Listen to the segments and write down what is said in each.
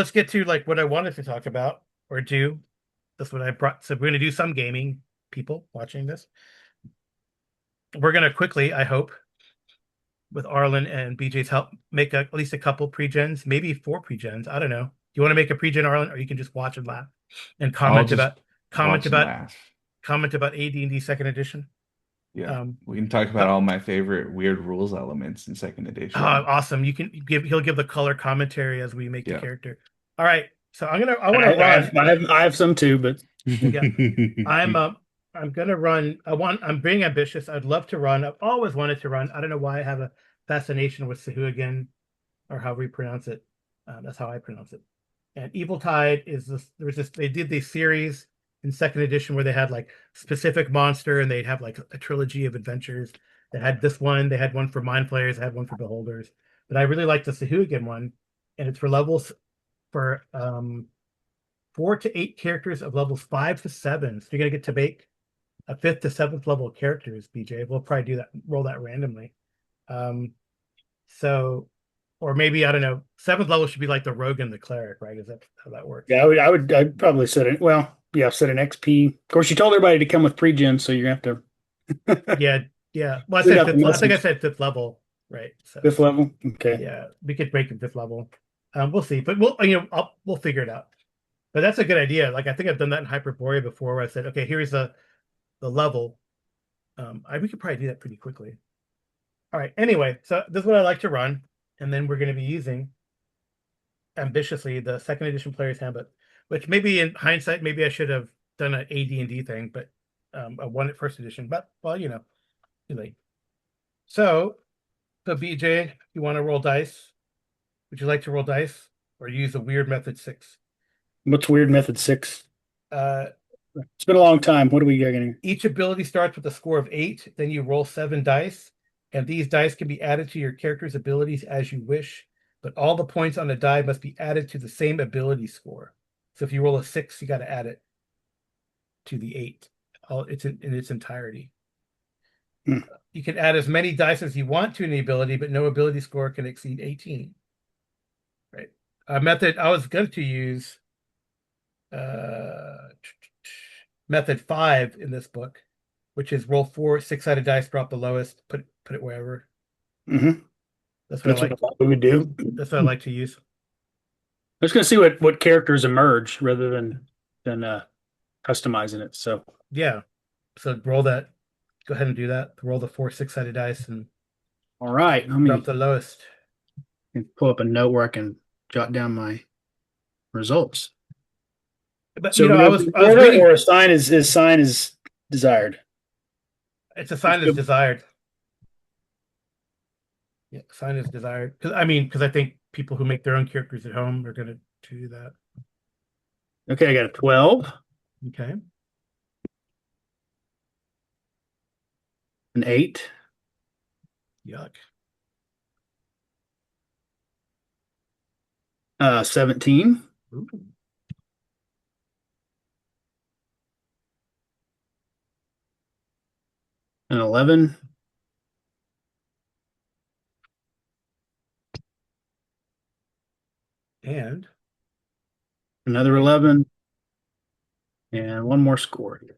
let's get to like what I wanted to talk about or do. That's what I brought. So we're going to do some gaming. People watching this, we're going to quickly, I hope, with Arlen and BJ's help, make at least a couple pre-gens, maybe 4 pre-gens. I don't know. Do you want to make a pre-gen, Arlen, or you can just watch and laugh and I'll comment just about comment watch and about laugh. comment about AD&D second edition? Yeah. Um, We can talk about so, all my favorite weird rules elements in second edition. awesome. You can give he'll give the color commentary as we make the Yeah. character. All right. So I want to I, I run. have I have I have some too, but Yeah. I'm um I'm gonna run. I'm being ambitious. I'd love to run. I've always wanted to run. I don't know why I have a fascination with Sahuagin or how we pronounce it. That's how I pronounce it. And Evil Tide is this. There was this. They did this series in second edition where they had like specific monster, and they'd have like a trilogy of adventures. They had this one. They had one for mind players. They had one for beholders. But I really like the Sahuagin one, and it's for levels for 4 to 8 characters of levels 5 to 7. So you're gonna get to make a fifth to seventh level characters, BJ. We'll probably do that, roll that randomly. Um, so, or maybe I don't know. Seventh level should be like the rogue and the cleric, right? Is that how that works? yeah, I'd probably set it. Well, yeah, set an XP. Of course, you told everybody to come with pre-gen, so you're gonna have to Yeah, yeah. Well, I clean said up the fifth. I think I message. said fifth level, right? So Fifth level. Okay. yeah, we could break it fifth level. We'll see, but we'll figure it out. But that's a good idea. Like I think I've done that in Hyperborea before, where I said, okay, here's the level. We could probably do that pretty quickly. All right. Anyway, so this is what I like to run, and then we're going to be using ambitiously the second edition player's handbook, which maybe in hindsight, maybe I should have done an AD&D thing, but I won it first edition. But well, too late. So, so BJ, you want to roll dice? Would you like to roll dice or use a weird method 6? What's weird method 6? Uh, It's been a long time. What are we getting? each ability starts with a score of 8. Then you roll 7 dice, and these dice can be added to your character's abilities as you wish. But all the points on the die must be added to the same ability score. So if you roll a 6, you got to add it to the 8. It's in its entirety. Hmm. You can add as many dice as you want to an ability, but no ability score can exceed 18. Right. A method I was going to use uh, method 5 in this book, which is roll 4 6-sided dice, drop the lowest, put it wherever. Hmm. That's what I That's what I like. thought we would do. That's what I like to use. I was going to see what characters emerge rather than customizing it. So, Yeah. So roll that. Go ahead and do that. Roll the 4 6-sided dice and all right, let drop me the lowest. pull up a note where I can jot down my results. But So, do we I go was in I was order, reading. or assign is desired? It's a Let's sign go. is desired. Yeah, sign is desired. Because I think people who make their own characters at home are gonna do that. Okay, I got a 12, Okay. an 8, Yuck. 17, Ooh. an 11, And another 11, and one more score here.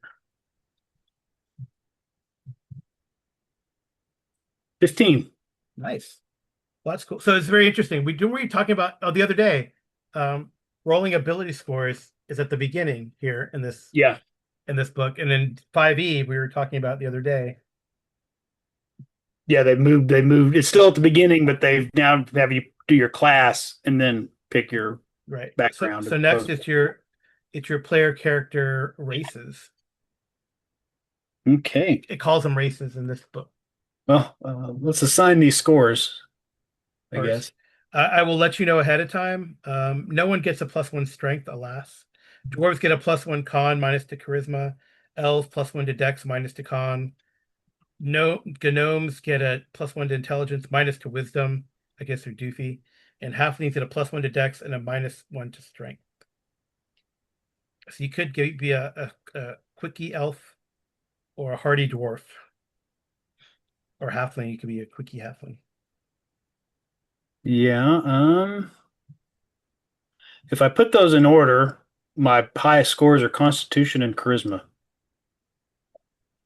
15. nice. Well, that's cool. So it's very interesting. We were talking about the other day. Rolling ability scores is at the beginning here Yeah. in this book, and then 5e we were talking about the other day. Yeah, they moved. It's still at the beginning, but they've now have you do your class and then pick your Right. So background so as next opposed to. it's your player character races. Okay. It calls them races in this book. Well, let's assign these scores, I First, guess. I will let you know ahead of time. No one gets a +1 strength, alas. Dwarves get a +1 con minus to charisma. Elves +1 to dex minus to con. No, gnomes get a +1 to intelligence minus to wisdom. I guess they're doofy. And halflings get a +1 to dex and a -1 to strength. So you could be a quickie elf or a hardy dwarf or halfling. You could be a quickie halfling. Yeah. if I put those in order, my highest scores are Constitution and Charisma,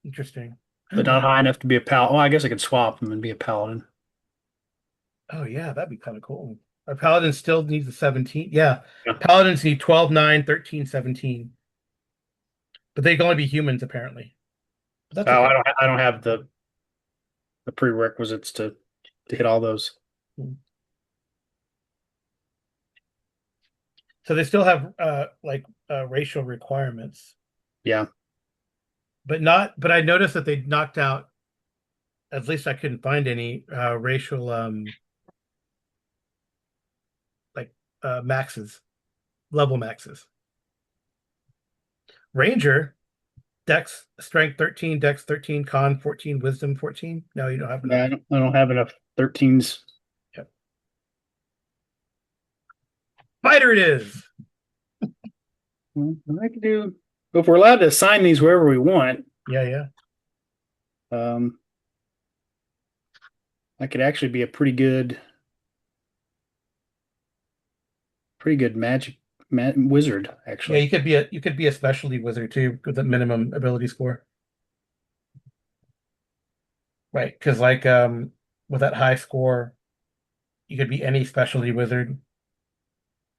Interesting. but not high enough to be a paladin. Well, I guess I could swap them and be a paladin. Oh yeah, that'd be kind of cool. Our paladins still need the 17. Yeah. Yeah. Paladins need 12, 9, 13, 17. But they can only be humans apparently. But that's Oh, okay. I don't have the prerequisites to hit all those. So they still have like racial requirements. Yeah. But I noticed that they knocked out, at least I couldn't find any racial like maxes, level maxes. Ranger, Dex, Strength 13, Dex 13, Con 14, Wisdom 14. No, you don't have Yeah, enough. I don't have enough 13s. Yep. Fighter it is. Well, I could do if we're allowed to assign these wherever we want. Yeah, yeah. Um, I could actually be a pretty good wizard, Yeah, actually. you could be a specialty wizard too with a minimum ability score. Right. Because like with that high score, you could be any specialty wizard.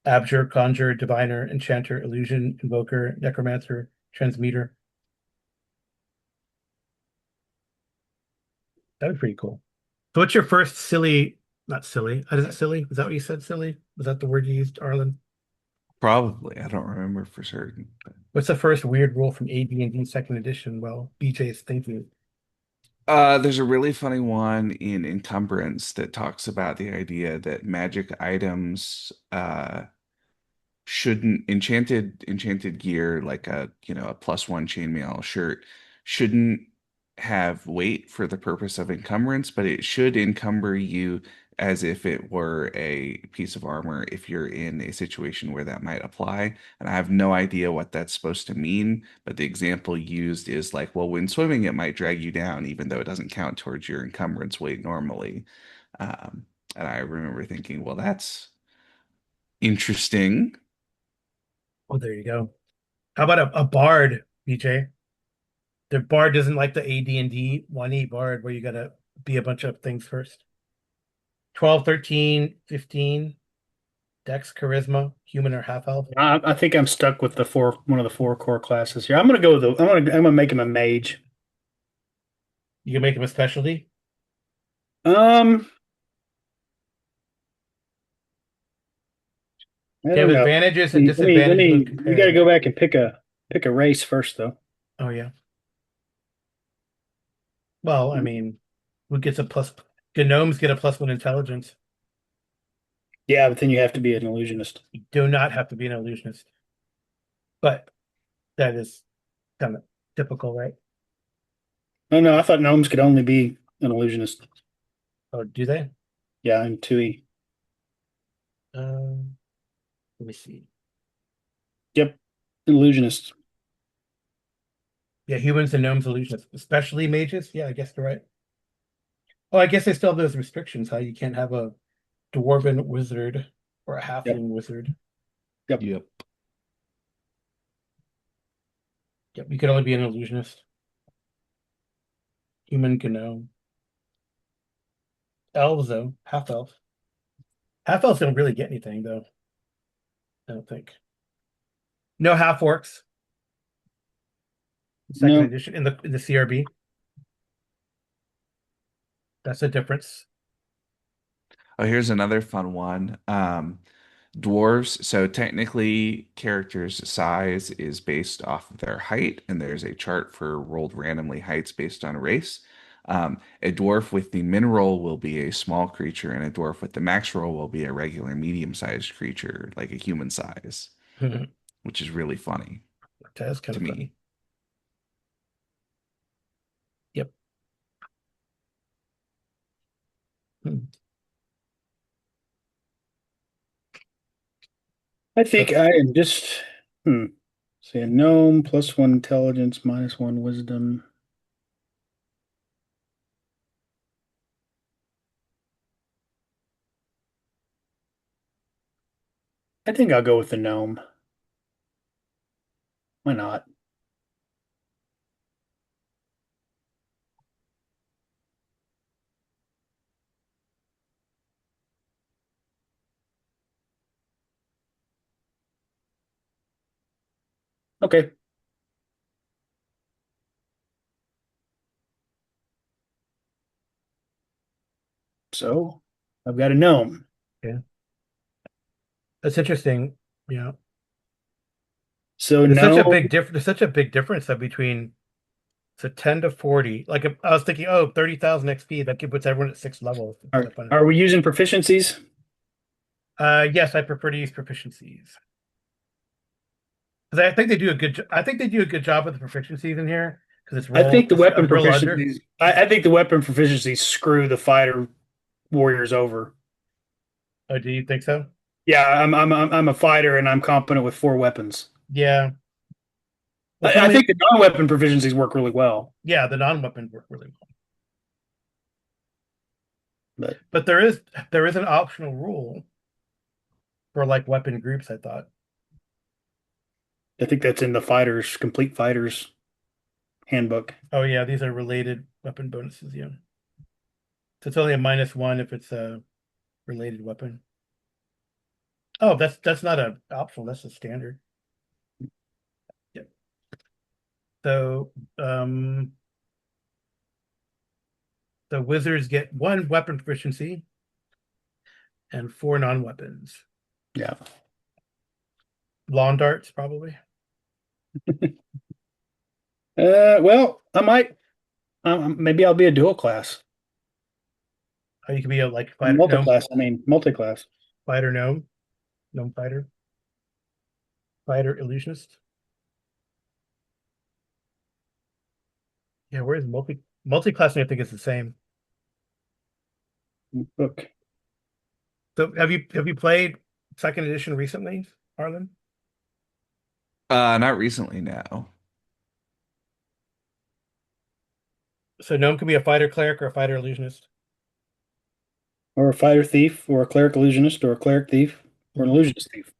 Abjure, Conjure, Diviner, Enchanter, Illusion, Invoker, Necromancer, Transmuter. That'd be pretty cool. So what's your first silly, not silly, is it silly? Is that what you said, silly? Was that the word you used, Arlen? Probably. I don't remember for certain. What's the first weird rule from AD&D second edition? Well, BJ's thinking. There's a really funny one in Encumbrance that talks about the idea that magic items shouldn't enchanted gear like a +1 chainmail shirt shouldn't have weight for the purpose of encumbrance, but it should encumber you as if it were a piece of armor if you're in a situation where that might apply. And I have no idea what that's supposed to mean, but the example used is like, well, when swimming, it might drag you down, even though it doesn't count towards your encumbrance weight normally. Um, and I remember thinking, well, that's interesting. Oh, there you go. How about a bard, BJ? The bard doesn't like the AD&D 1E bard where you gotta be a bunch of things first. 12, 13, 15, Dex, Charisma, Human or half elf. I think I'm stuck with one of the four core classes here. I'm gonna go with I'm gonna make him a mage. You can make him a specialty. Um, I They have don't know. advantages and disadvantages when We got to comparing. go back and pick a race first, though. Oh yeah. Well, I mean, who gets a plus? Gnomes get a +1 intelligence. Yeah, but then you have to be an illusionist. You do not have to be an illusionist, but that is kind of typical, right? Oh no, I thought gnomes could only be an illusionist. Oh, do they? Yeah, in 2E. Um, let me see. Yep, illusionist. Yeah, humans and gnomes illusionists, especially mages. Yeah, I guess you're right. Oh, I guess they still have those restrictions, how you can't have a dwarven wizard or a Yep, halfling wizard. yep. Yep. Yep, you can only be an illusionist. Human gnome. Elves, though, half elf. Half elves don't really get anything, though. I don't think. No half orcs. Second No, edition in the CRB. That's a difference. Oh, here's another fun one. Dwarves. So technically, characters' size is based off of their height, and there's a chart for rolled randomly heights based on race. A dwarf with the min roll will be a small creature, and a dwarf with the max roll will be a regular medium-sized creature, like a human size, That which is really funny is kind to of funny. me. Yep. Hmm. I So think I am just say a gnome +1 intelligence, -1 wisdom. I think I'll go with the gnome. Why not? Okay, so I've got a gnome. Yeah, that's interesting. Yeah, So there's such a gnome, big difference. There's such a big difference that between so 10 to 40. Like if I was thinking, oh, 30,000 XP, that puts everyone at 6 levels. are we using proficiencies? Yes, I prefer to use proficiencies because I think they do a good. I think they do a good job with the proficiencies in here because I think the it's a weapon roll under. proficiencies. I think the weapon proficiencies screw the fighter warriors over. Oh, do you think so? Yeah, I'm a fighter and I'm competent with 4 weapons. Yeah. Well, I somebody, think the non-weapon proficiencies work really well, yeah, the non-weapon work really well, but but there is an optional rule for like weapon groups. I thought. I think that's in the fighters complete fighters handbook. Oh yeah, these are related weapon bonuses. Yeah, so it's only a -1 if it's a related weapon. Oh, that's not a optional. That's a standard. Yeah. So the wizards get 1 weapon proficiency and 4 non-weapons. Yeah. Lawn darts, probably. Well, I might. Maybe I'll be a dual class, Or you could be a like or fighter gnome, multi-class. I mean, multi-class. fighter gnome fighter, fighter illusionist. Yeah, where's multi-class? I think is the same. Book. So have you played second edition recently, Arlen? Not recently, no. So gnome could be a fighter cleric or a fighter illusionist. Or a fighter thief, or a cleric illusionist, or a cleric thief, or an Mhm. illusionist thief.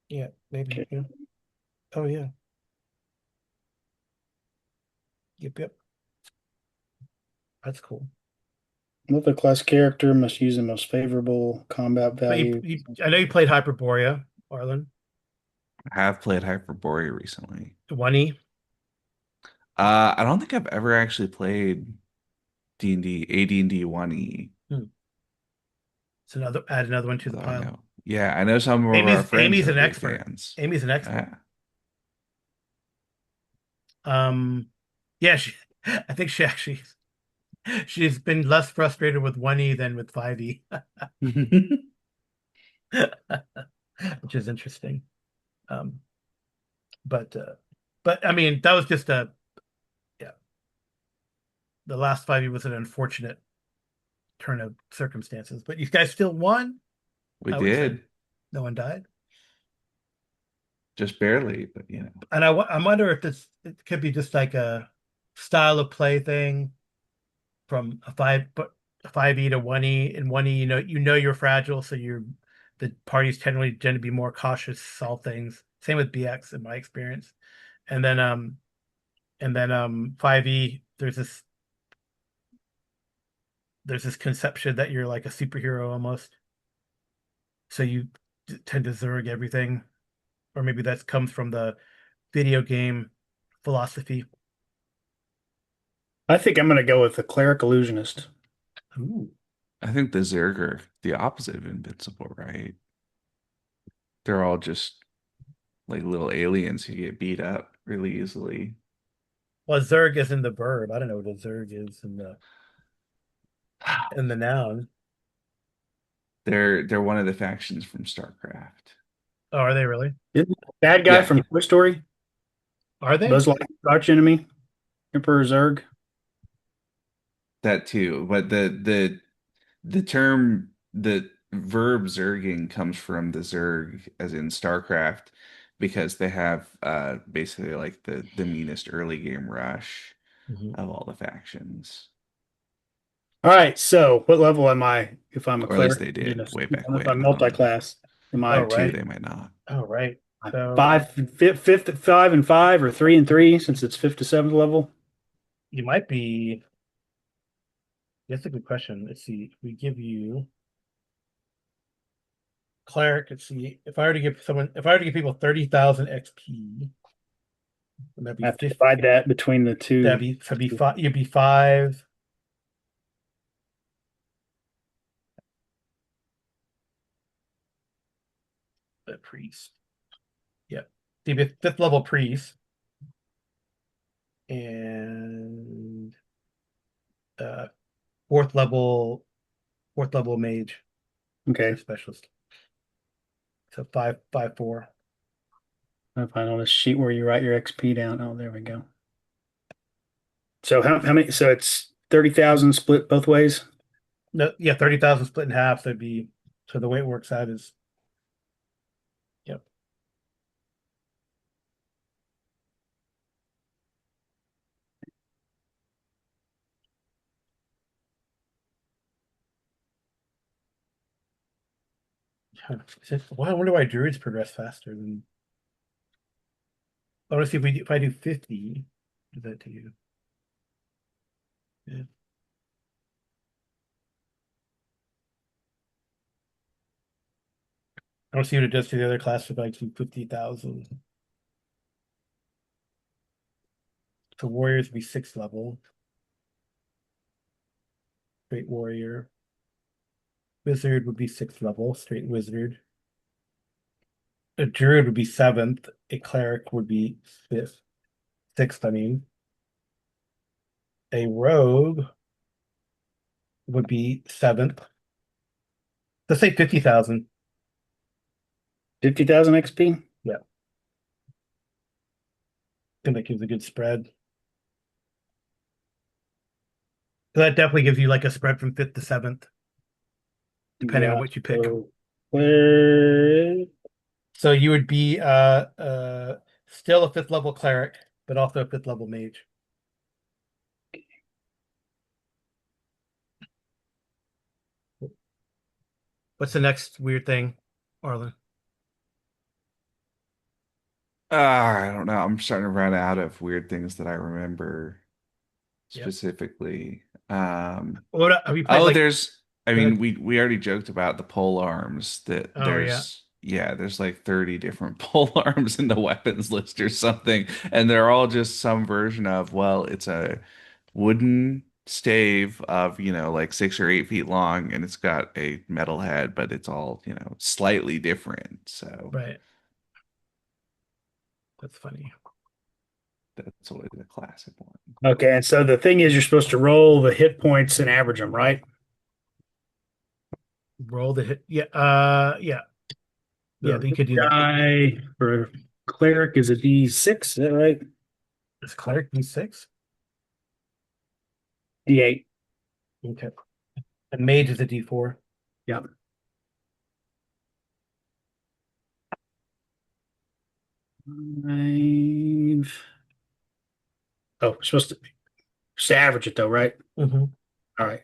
Yeah, maybe. Okay. Yeah. Oh yeah. Yep. That's cool. Multi-class character must use the most favorable combat But value. I know you played Hyperborea, Arlen. I have played Hyperborea recently. 1E. I don't think I've ever actually played D&D, AD&D 1E. Hmm. So add another one to the Although I pile. know, yeah, I know some of our friends Amy's are an big expert. fans. Amy's an expert. Yeah. Um, yeah, I think she's been less frustrated with 1E than with 5E, which is interesting. Um, but I mean that was just a yeah. The last 5E was an unfortunate turn of circumstances, but you guys still won. We I would say did, no one died, just barely, but you know. and I wonder if this it could be just like a style of play thing from a 5E to 1E. In 1E, you know you're fragile, so the parties generally tend to be more cautious, solve things. Same with BX in my experience. And then 5E, there's this conception that you're like a superhero almost. So you tend to zerg everything. Or maybe that comes from the video game philosophy. I think I'm going to go with the cleric illusionist. Ooh. I think the Zerg are the opposite of invincible, right? They're all just like little aliens who get beat up really easily. Well, zerg is in the verb. I don't know what a zerg is in the noun. They're one of the factions from StarCraft. Oh, are they really? Isn't the bad guy Yeah, from Toy Story? Are they? Buzz Lightyear's arch enemy, Emperor Zurg. that too. But the term the verb zerging comes from the Zerg as in StarCraft because they have basically like the meanest early game rush Mhm. of all the factions. All right, so what level am I if I'm a Or at least cleric? they did Goodness. way back If when. I'm I don't know. multi-class, am Oh, I Pt2, right. they might not. Oh, right. So five, fifth, five and five, or three and three, since it's fifth to seventh level? you might be. That's a good question. Let's see. We give you cleric. Let's see. If I were to give people 30,000 XP, then that'd be I have to 50. divide that between the That'd two. be so be five. You'd be five. The priest. Yeah. So you'd be fifth level priest and uh fourth level fourth level mage or Okay, specialist. So five, five, four. I find on this sheet where you write your XP down. Oh, there we go. So how many? So it's 30,000 split both ways. No, yeah, 30,000 split in half. That'd be so the way it works out is yep. Well, I wonder why druids progress faster than I want to see if I do 50, what does that to you? Yeah. I want to see what it does to the other class if I do 50,000. So warriors would be sixth level. Straight warrior. Wizard would be sixth level, straight wizard. A druid would be seventh. A cleric would be fifth, sixth, I mean. A rogue would be seventh. Let's say 50,000. 50,000 XP. Yeah, I think that gives a good spread. That definitely gives you like a spread from fifth to seventh, depending on Yeah. what you pick. So where? So you would be still a fifth level cleric, but also a fifth level mage. What's the next weird thing, Arlen? I don't know. I'm starting to run out of weird things that I remember Yep. specifically. Have you played Oh, like I go mean, ahead. we already joked about the pole arms that Oh yeah. there's like 30 different pole arms in the weapons list or something, and they're all just some version of, well, it's a wooden stave of, like 6 or 8 feet long, and it's got a metal head, but it's all, slightly different. So Right. That's funny. that's always a classic one. Okay, and so the thing is, you're supposed to roll the hit points and average them, right? Roll the hit. Yeah, yeah. Yeah, The you hit could do that. die for cleric is a D6, is that right? Is cleric D6? D8. Okay. And mage is a D4. Yep. Five. Oh, we're supposed to average it though, right? Hmm. All right.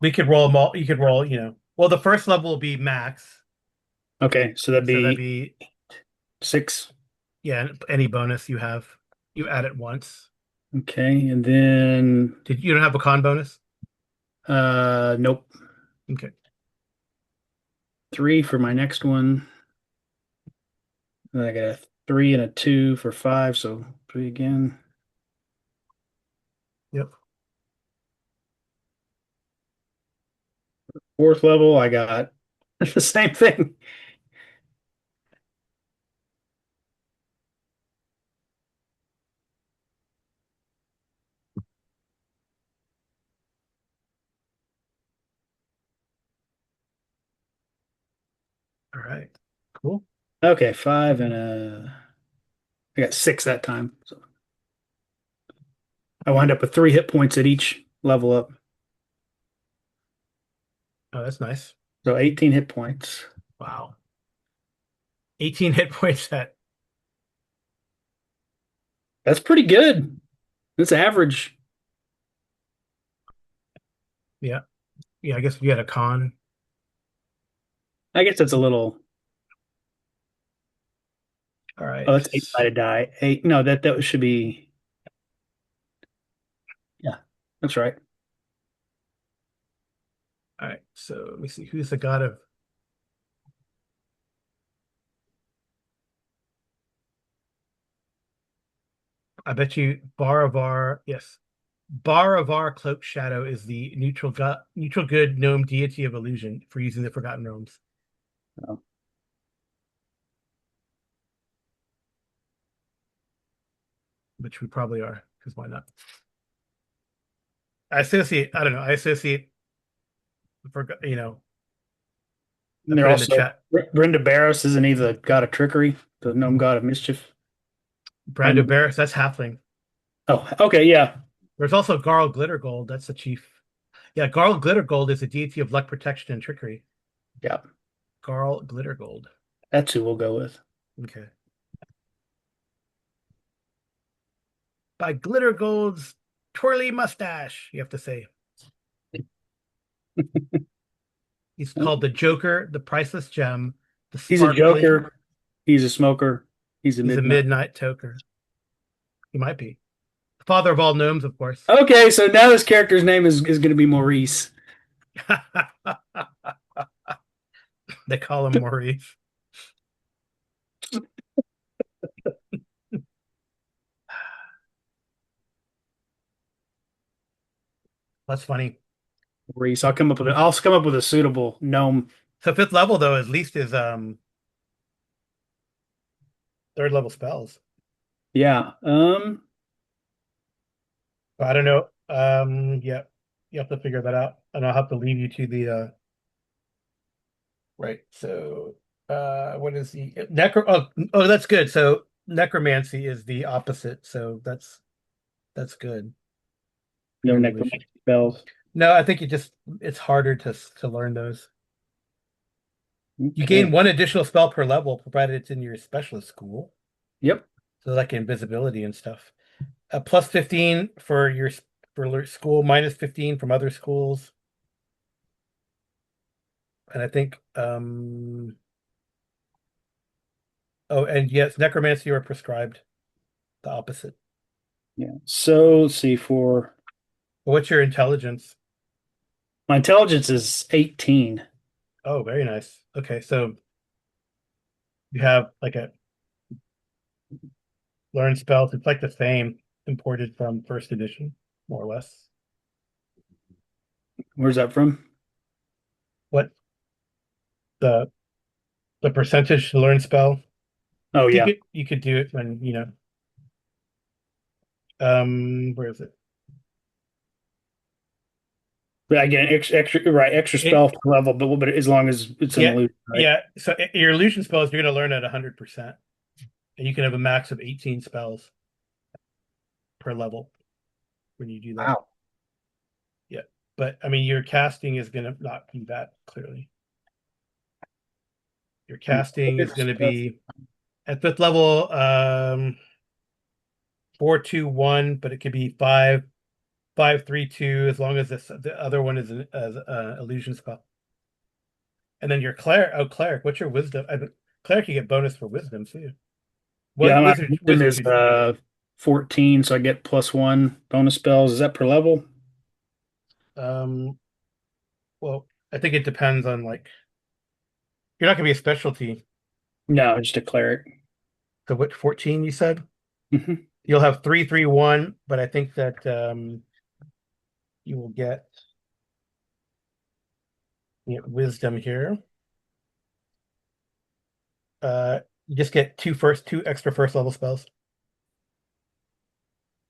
We could roll them all. You could roll, well, the first level will be max. Okay, so that'd So that'd be be, six. yeah, any bonus you have, you add it once. Okay, and then You don't have a con bonus? nope. Okay. Three for my next one. Then I got a three and a two for five, so three again. Yep. Fourth level, I got the same thing. All right. Cool. Okay, five and I got six that time. So I wind up with three hit points at each level up. Oh, that's nice. So 18 hit points. Wow. 18 hit points at That's pretty good. That's average. Yeah. Yeah, I guess we had a con. I guess that's a little. All right. Oh, that's eight-sided die. Eight. No, that should be. Yeah, that's right. All right. So let me see. Who's the god of I bet you Baravar, yes. Baravar Cloak Shadow is the neutral good gnome deity of illusion for using the Forgotten Realms, Oh. which we probably are, because why not? I don't know, I associate for I And they're put it in the also chat. Brenda Barros, isn't he the god of trickery, the gnome god of mischief? Brando Brenda. Barris, that's halfling. Oh, okay, yeah, There's also Garl Glittergold, that's the chief. Yeah, Garl Glittergold is a deity of luck, protection, and trickery. yeah. Garl Glittergold. That's who we'll go with. Okay. By Glittergold's twirly mustache, you have to say. He's Oh, called the Joker, the Priceless Gem, the he's a Sparkling. joker. He's a smoker. He's a He's a midnight. Midnight Toker. He might be. The father of all gnomes, of course. Okay, so now this character's name is going to be Maurice. They call him Maurice. That's funny. Maurice. I'll come up with a suitable gnome. So fifth level though, at least is third level spells. Yeah. But I don't know. Yeah, you have to figure that out, and I'll have to leave you to the right. So what is the oh, that's good. So necromancy is the opposite. So that's good for No your evolution. necromancy spells. No, I think it's harder to learn those. You gain Okay. one additional spell per level, provided it's in your specialist school. Yep. So like invisibility and stuff. Plus 15 for your for school, minus 15 from other schools. And I think oh, and yes, necromancy are prescribed the opposite. Yeah. So let's see. For But what's your intelligence? my intelligence is 18. Oh, very nice. Okay, so you have like a learn spells. It's like the same imported from first edition, more or less. Where's that from? What the the percentage to learn spell? Oh You yeah. could do it when, where is it? But I get an extra right, extra It spell per level, but as long as it's an yeah, illusion, right? yeah. So your illusion spells you're gonna learn at 100%. And you can have a max of 18 spells per level when you do that. Wow. Yeah. But I mean your casting is gonna not be that clearly. Your casting is gonna be at fifth level, 4-2-1, but it could be 5-3-2 as long as the other one is an as illusion spell. And then your cleric, what's your wisdom? Cleric you get bonus for wisdom too. Yeah, What my wizard wisdom wizard is you 14, so I get +1 bonus spells. Is that per level? um well, I think it depends on like you're not gonna be a specialty. No, just a cleric. So what 14 you said? Hmm. You'll have 3-3-1, but I think that you will get wisdom here. You just get two extra first level spells.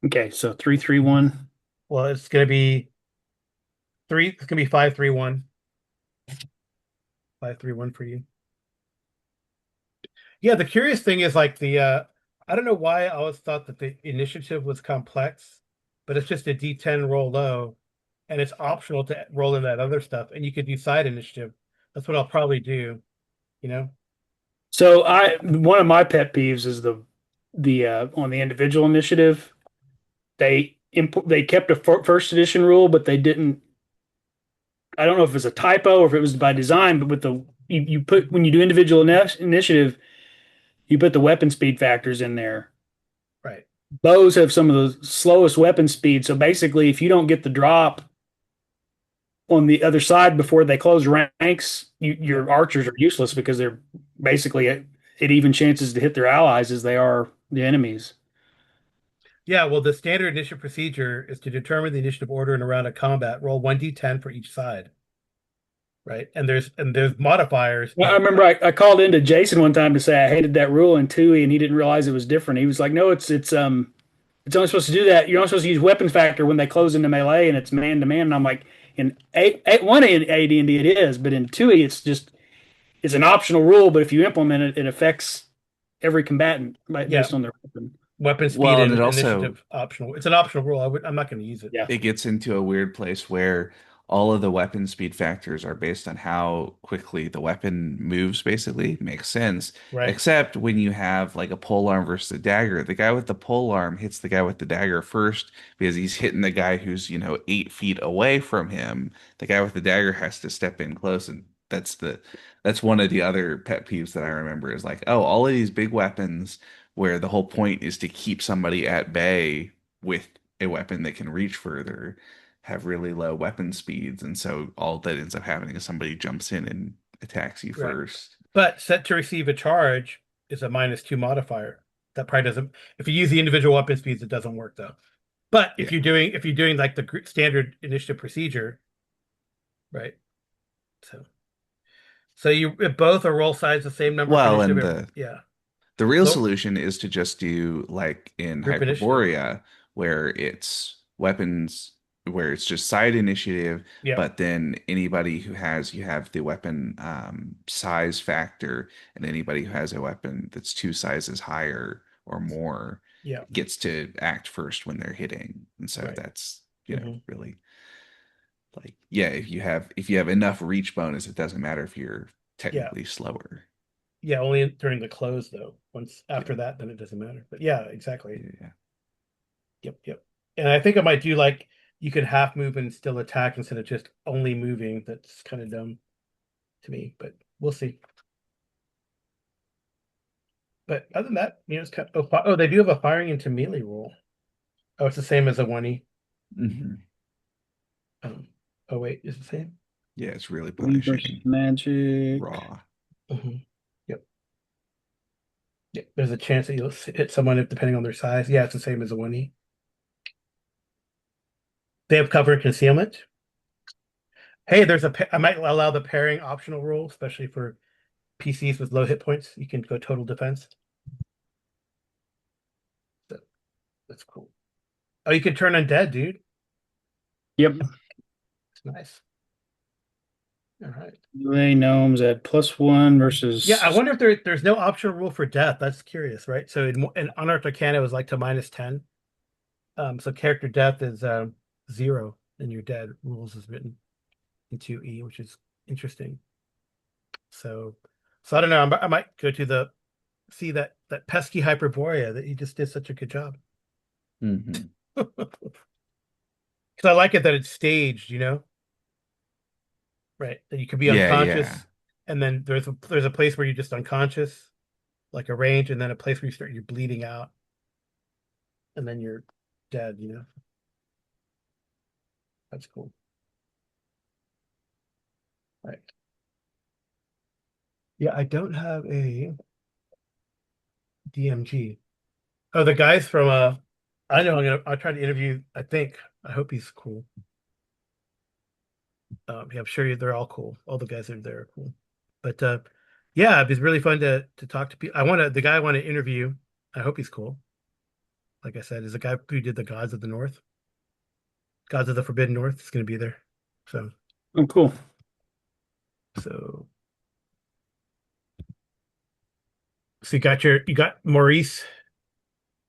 Okay, so 3-3-1. Well, it's gonna be three. It's gonna be 5-3-1. 5-3-1 for you. Yeah, the curious thing is like the I don't know why I always thought that the initiative was complex, but it's just a D10 roll low, and it's optional to roll in that other stuff, and you could do side initiative. That's what I'll probably do, you know. So I one of my pet peeves is the on the individual initiative, they kept a first edition rule, but they didn't I don't know if it's a typo or if it was by design, but with you put when you do individual initiative, you put the weapon speed factors in there. Right. Bows have some of the slowest weapon speed, so basically, if you don't get the drop on the other side before they close ranks, Yeah. your archers are useless because they're basically at even chances to hit their allies as they are the enemies. Yeah. Well, the standard initiative procedure is to determine the initiative order in a round of combat. Roll 1d10 for each side. Right. And there's modifiers, I but remember I called into Jason one time to say I hated that rule in TUI, and he didn't realize it was different. He was like, "No, it's only supposed to do that. You're only supposed to use weapon factor when they close into melee, and it's man to man." And I'm like, in one in AD&D it is, but in TUI it's an optional rule. But if you implement it, it affects every combatant yeah, based on their weapon. weapon speed Well, and and it also initiative optional. It's an optional rule. I'm not going to use it. Yeah. it gets into a weird place where all of the weapon speed factors are based on how quickly the weapon moves, basically. Makes sense. Right. Except when you have like a pole arm versus a dagger. The guy with the pole arm hits the guy with the dagger first because he's hitting the guy who's, 8 feet away from him. The guy with the dagger has to step in close, and that's one of the other pet peeves that I remember is like, oh, all of these big weapons where the whole point is to keep somebody at bay with a weapon that can reach further have really low weapon speeds, and so all that ends up happening is somebody jumps in and attacks you Right. first. But set to receive a charge is a -2 modifier. That probably doesn't. If you use the individual weapon speeds, it doesn't work though. But Yeah. if you're doing like the standard initiative procedure, right? So you if both are roll size the same number for Well, initiative. and the Yeah. the real So solution is to just do like in group initiative. Hyperborea, where it's weapons, where it's just side initiative, Yeah. but then anybody who has, you have the weapon size factor, and anybody who has a weapon that's two sizes higher or more Yeah. gets to act first when they're hitting. And so Right. that's, Hmm. really like, yeah, if you have enough reach bonus, it doesn't matter if you're Yeah. technically slower. Yeah. Only during the close though. Once Yeah. after that, then it doesn't matter. But yeah, exactly. Yeah. Yeah. Yep. Yep. And I think I might do like you can half move and still attack instead of just only moving. That's kind of dumb to me, but we'll see. But other than that, it's kind of, oh, they do have a firing into melee rule. Oh, it's the same as a 1E. Mhm. Um, oh wait, is it the same? Yeah, it's really Lead versus punishing magic. raw. Hmm. Yep. Yep. There's a chance that you'll hit someone if depending on their size. Yeah, it's the same as a 1E. They have cover and concealment. Hey, I might allow the pairing optional rule, especially for PCs with low hit points. You can go total defense. So that's cool. Oh, you can turn undead, dude. Yep. It's nice. All right. Melee gnomes at +1 Yeah, I versus. wonder if there's no optional rule for death. That's curious, right? So in Unearthed Arcana, it was like to -10. So character death is 0, and you're dead. Rules is written into E, which is interesting. So, so I don't know. I might go to the see that pesky Hyperborea that you just did such a good job. Hmm. Because I like it that it's staged, right? That you could be Yeah, yeah. unconscious, and then there's a place where you're just unconscious, like a range, and then a place where you're bleeding out, and then you're dead. That's cool. Right. Yeah, I don't have a DMG. Oh, the guys from I know I'll try to interview, I think. I hope he's cool. Yeah, I'm sure they're all cool. All the guys that are there are cool. But yeah, it was really fun to talk to people. The guy I want to interview, I hope he's cool. Like I said, is the guy who did the Gods of the North. Gods of the Forbidden North is gonna be there. So Oh, cool. so so you got Maurice.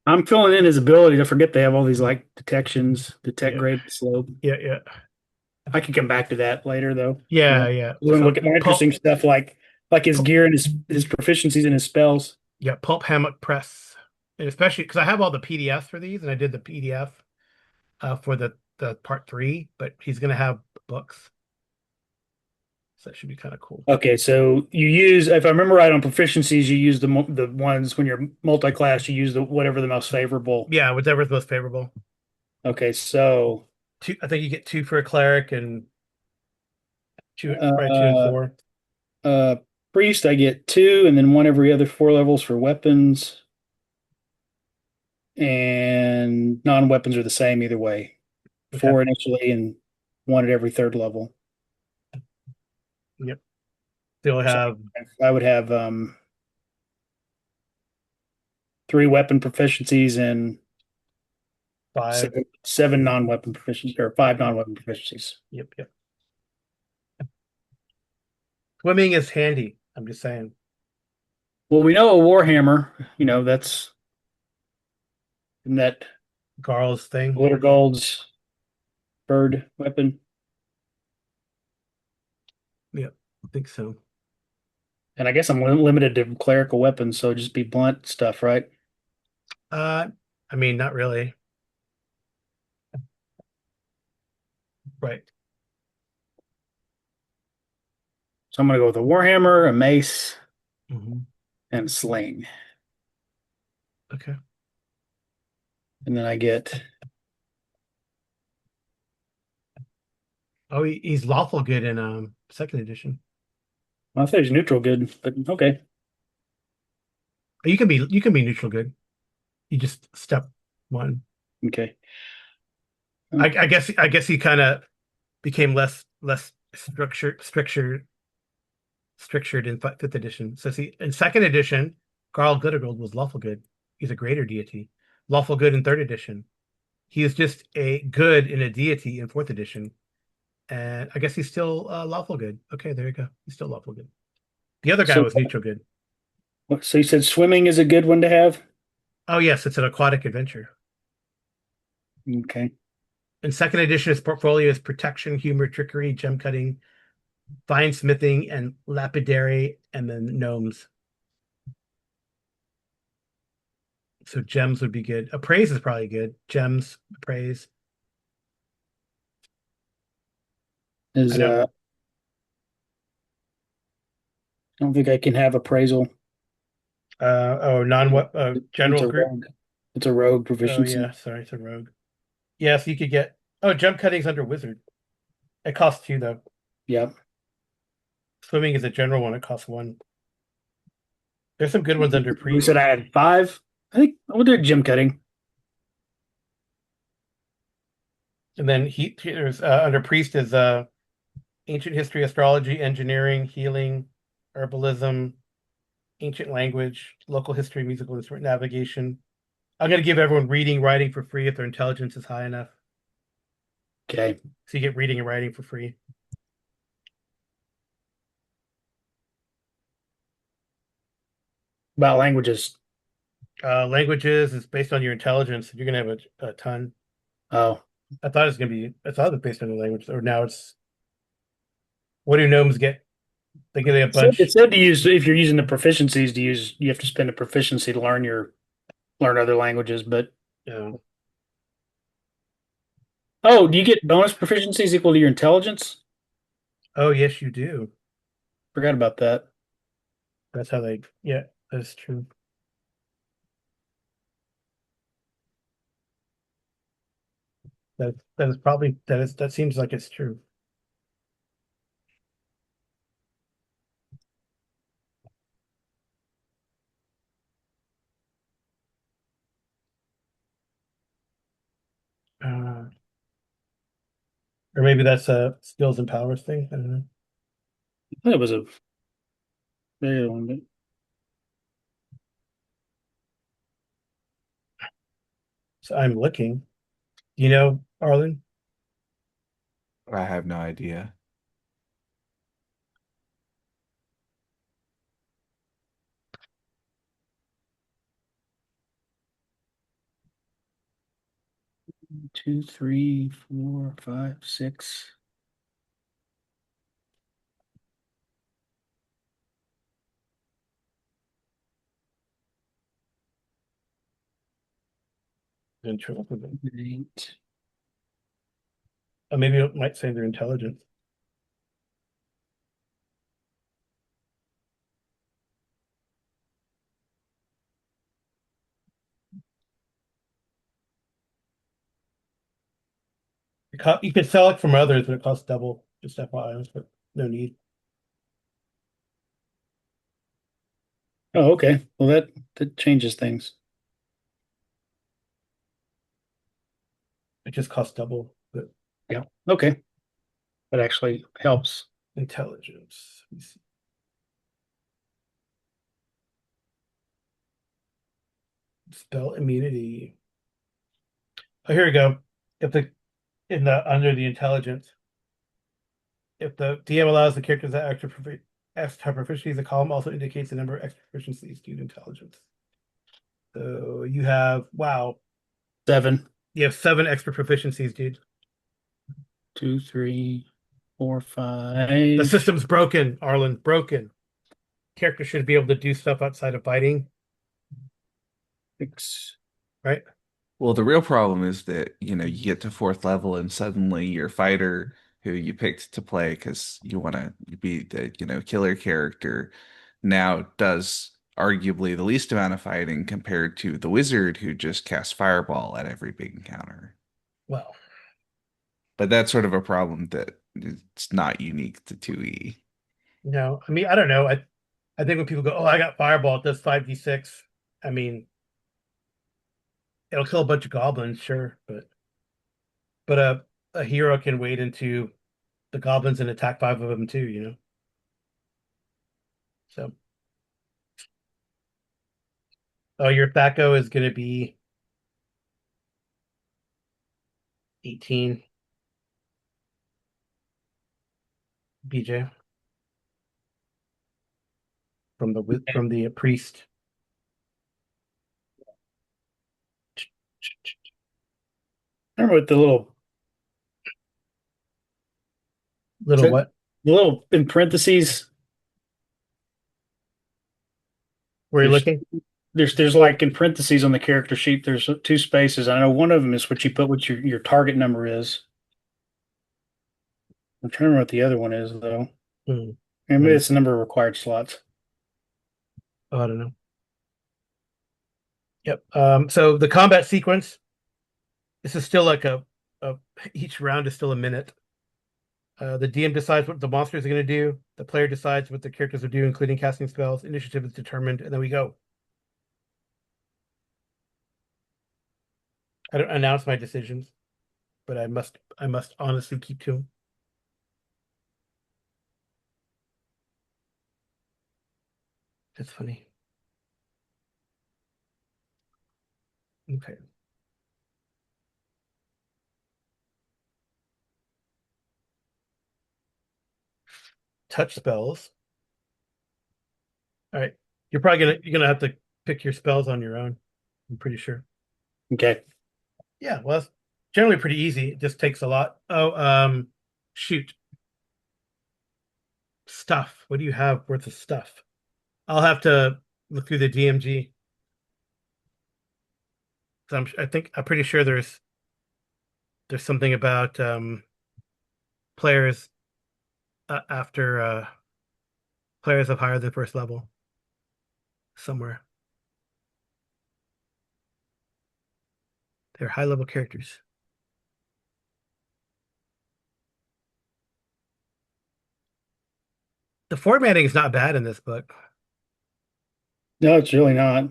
I'm filling in his ability to forget they have all these like detections, detect Yeah, grade slope. yeah, yeah. I can come back to that later though. Yeah, yeah. We want to So look at more pulp, interesting stuff like his pulp gear and his proficiencies and his spells. yeah, pulp hammock press. And especially because I have all the PDFs for these and I did the PDF for the part 3, but he's gonna have books. So that should be kind of cool. Okay, so you use, if I remember right, on proficiencies, you use the ones when you're multi-class, you use the whatever the most favorable. Yeah, whatever's most favorable. Okay, so Two, I think you get two for a cleric and two, probably two and uh four. uh priest, I get two, and then one every other 4 levels for weapons, and non-weapons are the same either way. Okay. Four initially and one at every 3rd level. Yep. They'll So have I would have 3 weapon proficiencies and five. seven non-weapon proficiencies, or 5 non-weapon proficiencies. Yep. Yep. Swimming is handy. I'm just saying. Well, we know a warhammer, that's in that Garl's thing. glitter gold's bird weapon. Yep. I think so. And I guess I'm limited to clerical weapons, so just be blunt stuff, right? Uh, I mean, not really. Right. So I'm gonna go with a warhammer, a mace, Hmm. and a sling. Okay. And then I get Oh, he's lawful good in second edition. I thought it was neutral good, but okay. You can be neutral good. You just step one. Okay. I guess he kind of became less strictured in fifth edition. So see, in second edition, Garl Glittergold was lawful good. He's a greater deity. Lawful good in third edition. He is just a good in a deity in fourth edition. And I guess he's still lawful good. Okay, there you go. He's still lawful good. The other guy So was neutral good. so you said swimming is a good one to have? Oh yes, it's an aquatic adventure. Okay. In second edition, his portfolio is protection, humor, trickery, gem cutting, fine smithing, and lapidary, and then gnomes. So gems would be good. Appraise is probably good. Gems, appraise. I Is know. I don't think I can have appraisal. Non what It's general a group. rogue. It's a rogue Oh proficiency. yeah, sorry, it's a rogue. Yes, you could get. Oh, gem cutting's under wizard. It costs two though. Yep. Swimming is a general one. It costs one. There's some good ones under We said priest. I had 5. I think we'll do gym cutting. And then there's under priest is ancient history, astrology, engineering, healing, herbalism, ancient language, local history, musical instrument, navigation. I'm gonna give everyone reading, writing for free if their intelligence is high enough. Okay. So you get reading and writing for free. About languages. Languages is based on your intelligence. You're gonna have a ton. Oh. I thought it was based on the language, or now it's what do gnomes get? They get a It bunch. said to use, if you're using the proficiencies, to use, you have to spend a proficiency to learn other languages, but You know, oh, do you get bonus proficiencies equal to your intelligence? oh yes, you do. Forgot about that. That's how they. Yeah, that's true. That is probably that seems like it's true. Uh, or maybe that's a skills and powers thing. I don't know. I thought it was a very long, but So I'm looking. You know, Arlen? I have no idea. 2, 3, 4, 5, 6. In trouble with them. 8. Maybe it might say their intelligence. You could sell it from others, but it costs double. Just FYI, but no need. Oh, okay. Well, that changes things. It just costs double. But Yeah. Okay. That actually helps. intelligence. Let me see. Spell immunity. Oh, here we go. If the in the under the intelligence, if the DM allows the characters that extra proficiencies, the column also indicates the number of extra proficiencies due to intelligence. So you have wow, 7, you have 7 extra proficiencies, dude. 2, 3, 4, The 5, system's broken, Arlen. Broken. Character should be able to do stuff outside of fighting, 6. right? Well, the real problem is that, you get to fourth level and suddenly your fighter who you picked to play because you want to be the, killer character now does arguably the least amount of fighting compared to the wizard who just casts fireball at every big encounter. Well, But that's sort of a problem that it's not unique to 2E. no, I mean I don't know. I think when people go, "Oh, I got fireball," it does 5d6. I mean, it'll kill a bunch of goblins, sure, but a hero can wade into the goblins and attack 5 of them too, you know. So, oh, your Thaco is going to be 18, BJ, from the priest. Remember with the little, Little what? the little in parentheses, Where are you there's looking? there's like in parentheses on the character sheet, there's 2 spaces. I know one of them is what you put what your target number is. I'm trying to remember what the other one is though. Hmm. Maybe it's the number of required slots. Oh, I don't know. Yep. So the combat sequence, this is still like a each round is still a minute. The DM decides what the monsters are going to do. The player decides what the characters will do, including casting spells. Initiative is determined, and then we go. I don't announce my decisions, but I must honestly keep to them. That's funny. Okay. Touch spells. All right. You're gonna have to pick your spells on your own. I'm pretty sure. Okay. Yeah, well, it's generally pretty easy. It just takes a lot. Oh, shoot. Stuff. What do you have worth of stuff? I'll have to look through the DMG. I'm pretty sure there's something about players after players of higher than first level somewhere. They're high level characters. The formatting is not bad in this book. No, it's really not.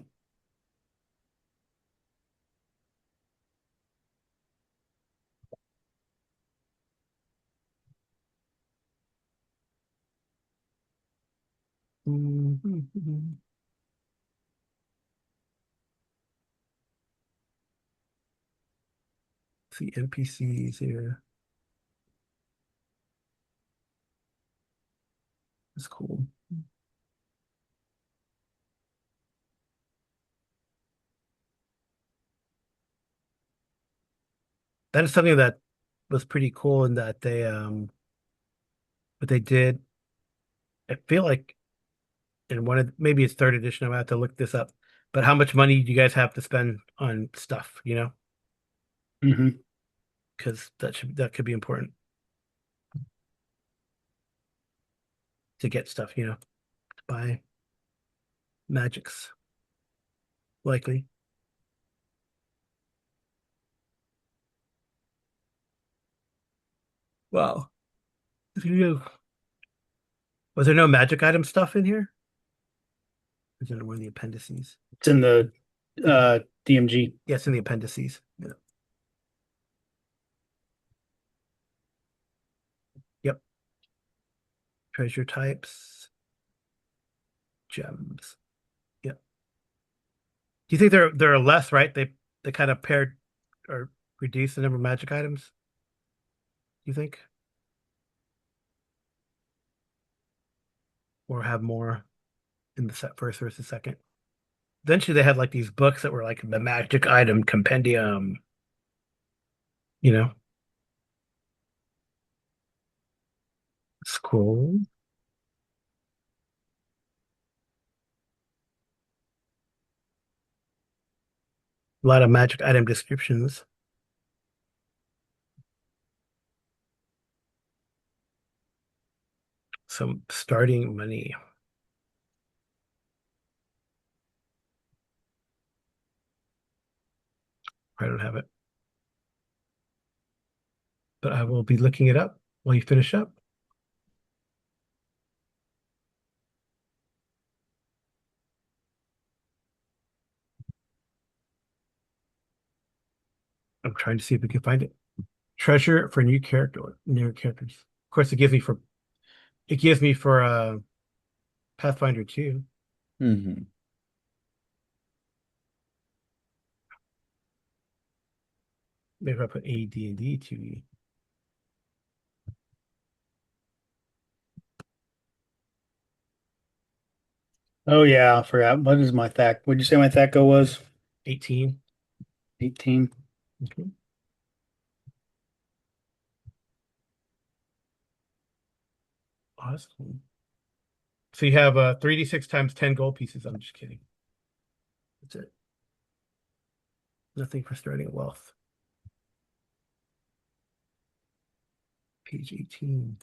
Mhm. See NPCs here. It's cool. That is something that was pretty cool in that they what they did. I feel like in one of maybe it's third edition. I'm gonna have to look this up. But how much money do you guys have to spend on stuff, you know? Hmm. Because that could be important to get stuff, you know, to buy magics, likely. Wow. Was there no magic item stuff in here? Is it one of the appendices? It's in the DMG. Yes, in the appendices. Yeah. Yep. Treasure types, gems. Yep. Do you think there are less, right? They kind of paired or reduced the number of magic items, you think? Or have more in the set first versus second? Eventually they had like these books that were like the magic item compendium, you know, scroll. A lot of magic item descriptions. Some starting money. I don't have it, but I will be looking it up while you finish up. I'm trying to see if we can find it. Treasure for new characters. Of course, it gives me for Pathfinder 2. Hmm. Maybe if I put AD&D 2. Oh yeah, I forgot. What is my THAC? What'd you say my THACO was? 18. 18. Mhm. Awesome. So you have 3d6 times 10 gold pieces. I'm just kidding. That's it. Nothing for starting wealth. Page 18.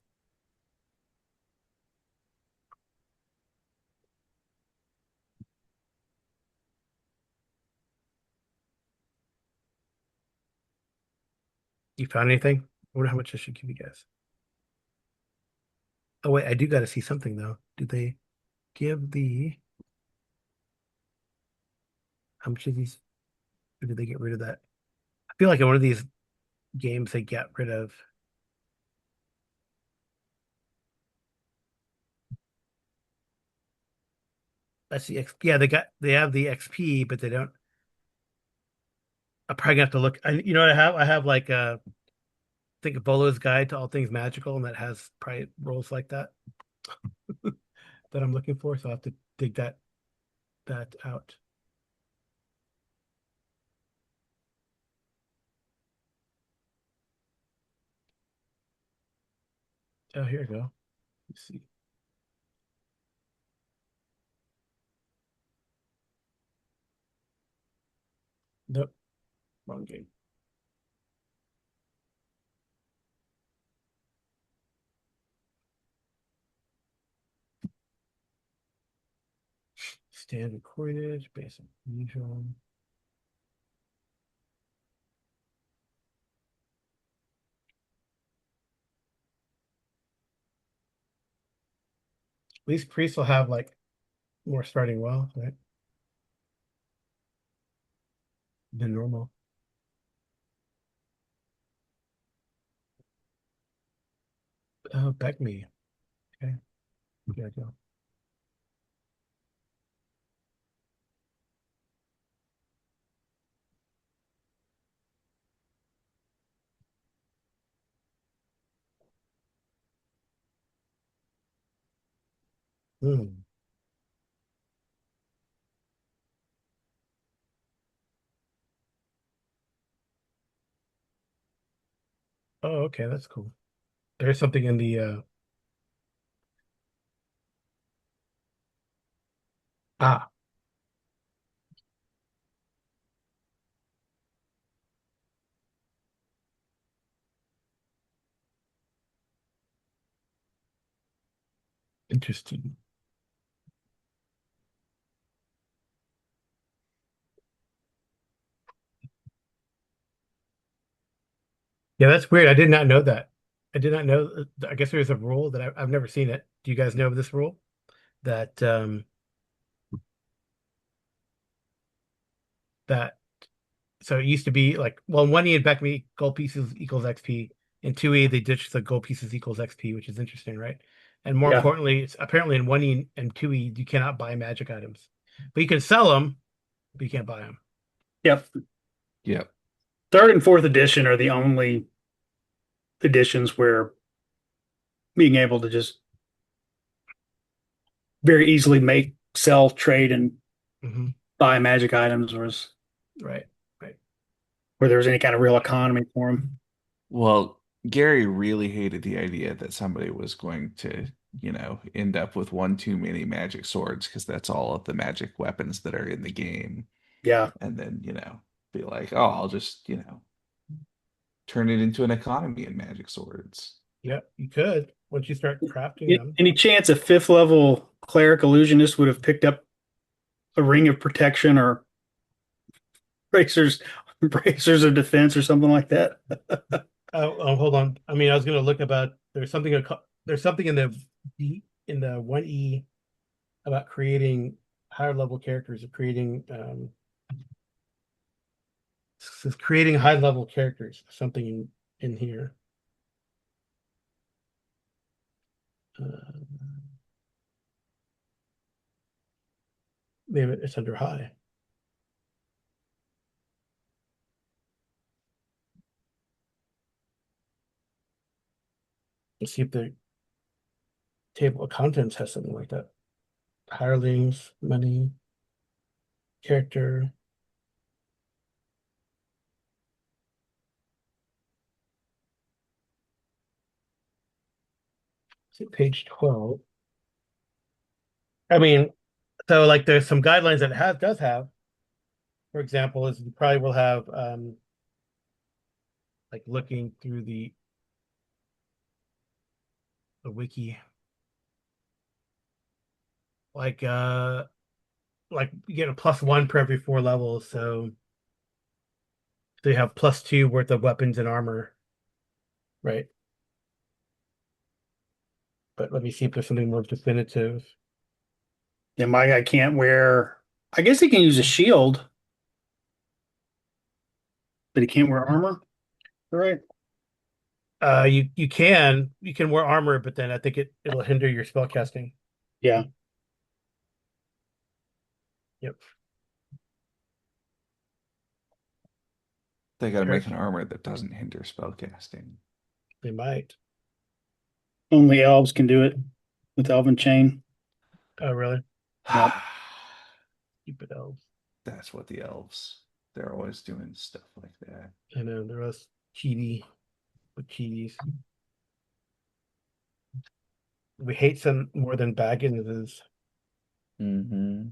You found anything? I wonder how much I should give you guys. Oh wait, I do got to see something though. Did they give the how much of these? Or did they get rid of that? I feel like in one of these games they get rid of. That's the X. Yeah, they have the XP, but they don't. I'm probably gonna have to look. You know what I have? I have like I think Bolo's Guide to All Things Magical, and that has probably rolls like that that I'm looking for. So I will have to dig that out. Oh, here we go. Let's see. Nope, wrong game. Standard coinage, basic usual. At least priests will have like more starting wealth, right? Than normal. Oh, back me. Okay, here I go. Hmm. Oh, okay, that's cool. There's something in the ah, interesting. Yeah, that's weird. I did not know that. I did not know. I guess there's a rule that I've never seen it. Do you guys know of this rule? That that so it used to be like, well, in 1E and back me gold pieces equals XP. In 2E they ditched the gold pieces equals XP, which is interesting, right? And more Yeah. importantly, it's apparently in 1E and 2E you cannot buy magic items, but you can sell them, but you can't buy them. Yep. Yep. Third and fourth edition are the only editions where being able to just very easily make, sell, trade, and Hmm. buy magic items was Right, right. where there was any kind of real economy for them. Well, Gary really hated the idea that somebody was going to, end up with one too many magic swords because that's all of the magic weapons that are in the game. Yeah. And then, be like, oh, I'll just, turn it into an economy in magic swords. Yeah, you could once you start crafting them. Any chance a fifth level cleric illusionist would have picked up a ring of protection or bracers, bracers of defense or something like that? Oh, hold on. I mean, I was going to look about there's something in the 1E about creating higher level characters or creating says creating high level characters. Something in here. Uh, Maybe it's under high. Let's see if the table of contents has something like that. Hirelings, money, character. See page 12. I mean, so like there's some guidelines that it does have. For example, is you probably will have like looking through the wiki, like you get a +1 per every 4 levels, so they have +2 worth of weapons and armor, right? But let me see if there's something more definitive. Yeah, my guy can't wear. I guess he can use a shield, but he can't wear armor. All right. You can wear armor, but then I think it'll hinder your spell casting. Yeah. Yep. They got to make an Character. armor that doesn't hinder spellcasting. They might. Only elves can do it with Elven Chain. Oh, really? Yep. Stupid elves. That's what the elves, they're always doing stuff like that. I know they're less cheaty with cheaties. We hate some more than Baggins. Mm-hmm.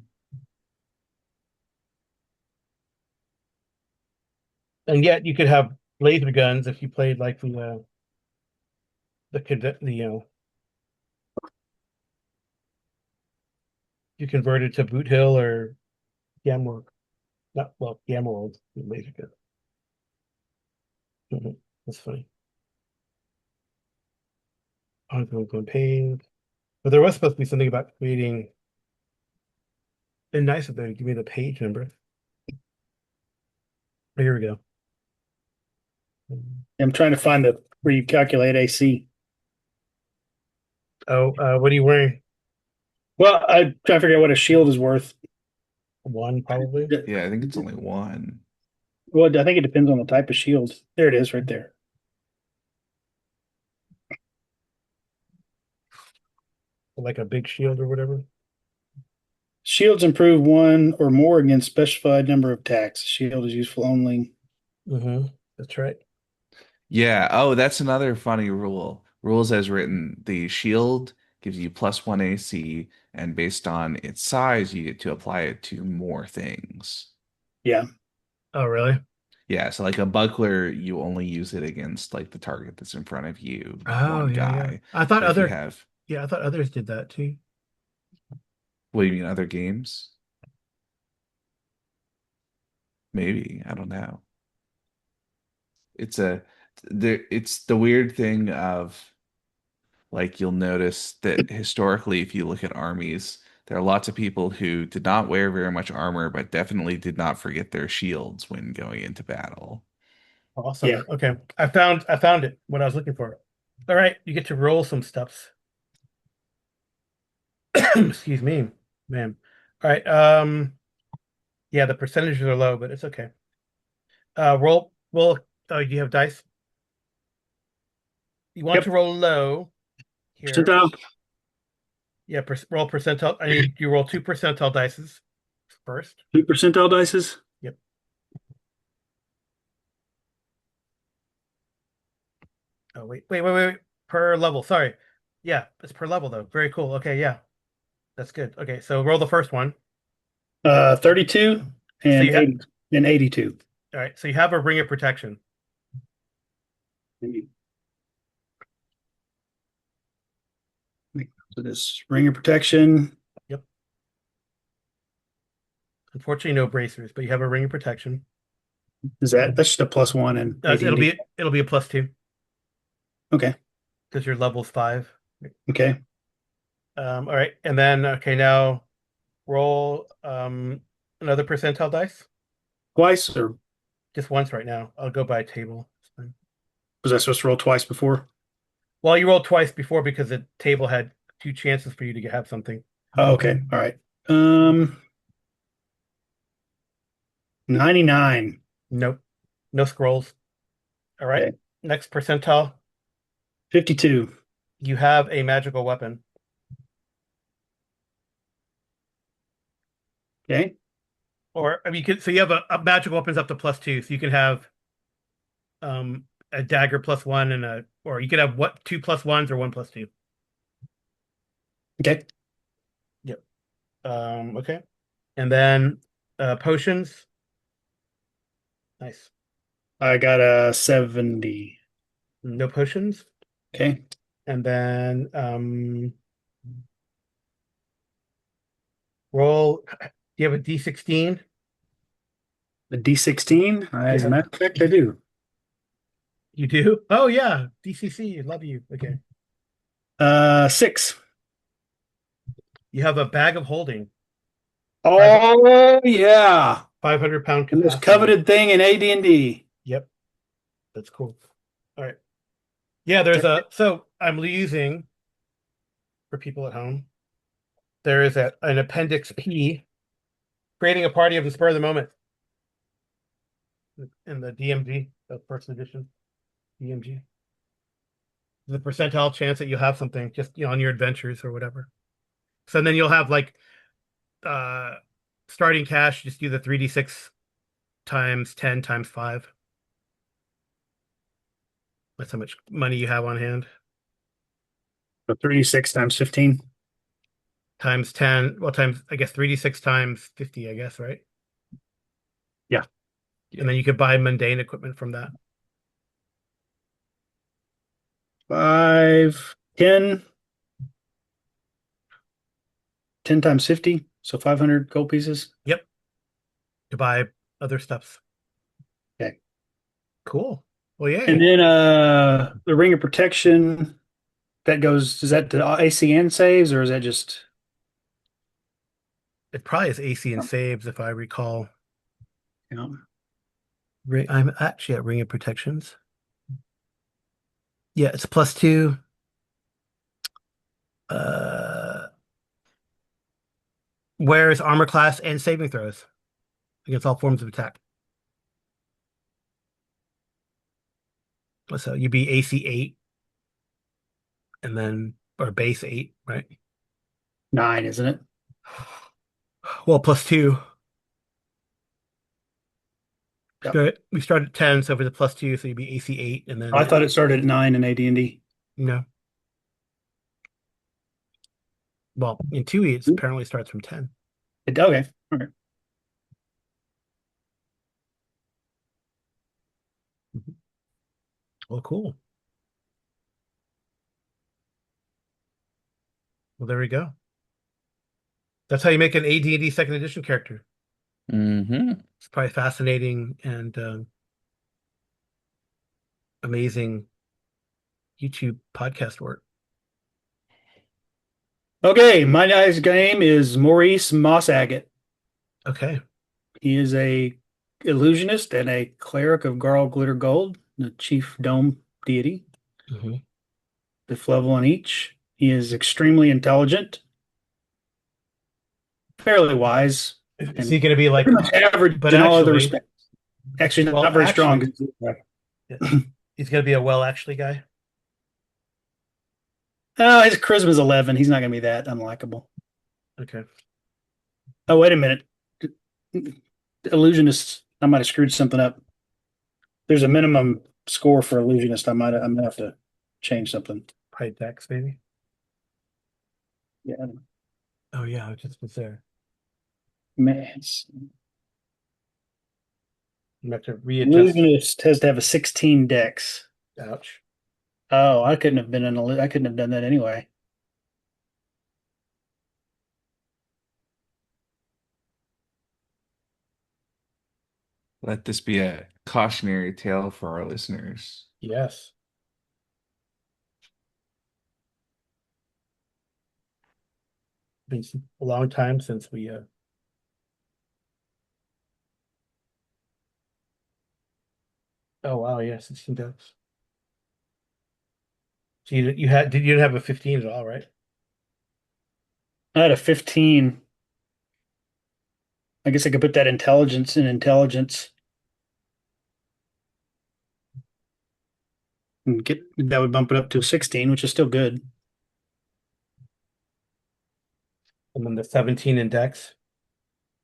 And yet you could have laser guns if you played like the you converted to Boot Hill or Gamma, not well Gamma World laser gun. That's funny. Ongoing pain, but there was supposed to be something about creating. And nice of them to give me the page number. Oh, here we go. I'm trying to find the where you calculate AC. Oh, what are you wearing? Well, I try to figure out what a shield is worth. One probably. Yeah, I think it's only one. Well, I think it depends on the type of shield. There it is, right there. Like a big shield or whatever. Shields improve one or more against specified number of attacks. Shield is useful only. Mm-hmm. That's right. Yeah. Oh, that's another funny rule. Rules as written, the shield gives you +1 AC, and based on its size, you get to apply it to more things. Yeah. Oh, really? Yeah, so like a buckler, you only use it against like the target that's in front of you, the Oh, one yeah, yeah. guy. I thought But if you other, have, yeah, I thought others did that too. what do you mean, other games? Maybe, I don't know. It's it's the weird thing of like you'll notice that historically, if you look at armies, there are lots of people who did not wear very much armor, but definitely did not forget their shields when going into battle. Yeah. Awesome. Okay. I found it, what I was looking for. All right, you get to roll some stuffs. Excuse me, man. All right. Yeah, the percentages are low, but it's okay. Roll. Oh, you have dice. You want to Yep. roll low here. Percentile. Yeah, roll percentile. I need you roll two percentile dices first. 2 percentile dices. Yep. Oh, wait. Per level. Sorry. Yeah, it's per level though. Very cool. Okay, yeah, that's good. Okay, so roll the first one. 32 So and you have 80 and 82. all right. So you have a ring of protection. So this ring of protection. Yep. Unfortunately, no bracers, but you have a ring of protection. That's just a +1 in AD&D. It'll be a plus two Okay. because your level's 5. Okay. All right, and then okay, now roll another percentile dice. Twice, or Just once right now. I'll go by table. It's fine. was I supposed to roll twice before? Well, you rolled twice before because the table had two chances for you to have something. Oh, okay. All right. 99. Nope. No scrolls. All right. Okay. Next percentile. 52. You have a magical weapon. Okay. Or I mean so you have a magical weapons up to plus two. So you can have um a dagger plus one and a or you could have what two plus ones or one plus two. Okay. Yep. Okay. And then potions. Nice. I got a 70. No potions. Okay. And then roll. Do you have a D16? The D16. As a Yeah. matter of fact, I do. You do? Oh yeah. DCC. Love you. Okay. 6. You have a bag of holding. Five, Oh yeah. 500-pound The most capacity. coveted thing in AD&D. Yep. That's cool. All right. Yeah, there's a so I'm using for people at home. There is an appendix P, creating a party of the spur of the moment in the DMG, the first edition DMG. The percentile chance that you'll have something just on your adventures or whatever. So then you'll have like uh starting cash, just do the 3d6 times 10 times 5. That's how much money you have on hand. So 36 times 15. Times 10, well, times, I guess 3d6 times 50, I guess, right? Yeah. And then you could buy mundane equipment from that. 5, 10. 10 times 50. So 500 gold pieces. Yep. To buy other stuffs. Okay. Cool. Well, And yay. then the ring of protection that goes, is that the ACN saves or is that just It probably is AC and saves if I recall. you know, I'm actually at Ring of Protections. Yeah, it's plus two. Uh, Wears armor class and saving throws against all forms of attack. So you'd be AC 8 and then, or base 8, right? 9, isn't it? Well, plus two. Yep. We start at 10, so for the plus two, so you'd be AC 8, and I then, thought it started at 9 in AD&D. no. Well, in 2E, it apparently starts from 10. Okay. All right. Mhm. Well, cool. Well, there we go. That's how you make an AD&D second edition character. Hmm. It's probably fascinating and amazing YouTube podcast work. Okay, my guy's name is Maurice Moss Agate. Okay. He is a illusionist and a cleric of Garl Glitter Gold, the chief dome deity, Hmm. fifth level on each. He is extremely intelligent, fairly wise, Is he and going to be like, pretty much average but in all other actually, respects. Actually, well, not very strong. actually, yeah, he's going to be a well actually guy. Oh, his charisma's 11. He's not going to be that unlikable. Okay. Oh, wait a minute. Illusionist, I might have screwed something up. There's a minimum score for illusionist. I'm gonna have to change something. Probably Dex, maybe. Yeah, Oh, yeah, I just was there. man, You have to readjust. illusionist has to have a 16 dex. Ouch. Oh, I couldn't have been I couldn't have done that anyway. Let this be a cautionary tale for our listeners. Yes. Been a long time since we, oh, wow, yeah, 16 Dex. So you didn't have a 15 at all, right? I had a 15. I guess I could put that intelligence in intelligence and get that would bump it up to a 16, which is still good. And then the 17 in Dex.